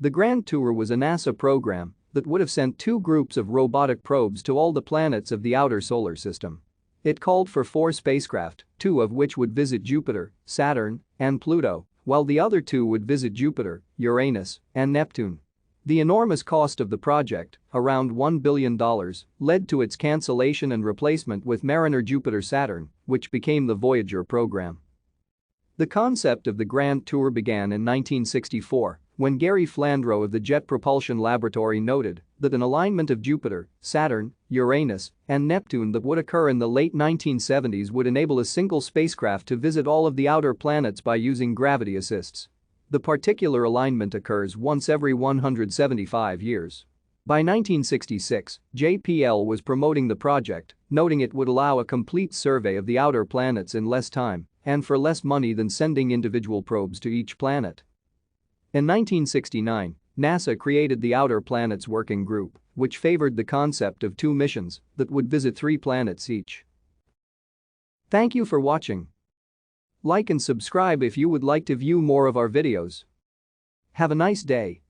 The Grand Tour was a NASA program that would have sent two groups of robotic probes to all the planets of the outer solar system. It called for 4 spacecraft, 2 of which would visit Jupiter, Saturn, and Pluto, while the other 2 would visit Jupiter, Uranus, and Neptune. The enormous cost of the project, around $1 billion, led to its cancellation and replacement with Mariner Jupiter-Saturn, which became the Voyager program. The concept of the Grand Tour began in 1964 when Gary Flandreau of the Jet Propulsion Laboratory noted that an alignment of Jupiter, Saturn, Uranus, and Neptune that would occur in the late 1970s would enable a single spacecraft to visit all of the outer planets by using gravity assists. The particular alignment occurs once every 175 years. By 1966, JPL was promoting the project, noting it would allow a complete survey of the outer planets in less time and for less money than sending individual probes to each planet. In 1969, NASA created the Outer Planets Working Group, which favored the concept of 2 missions that would visit 3 planets each. Thank you for watching. Like and subscribe if you would like to view more of our videos. Have a nice day.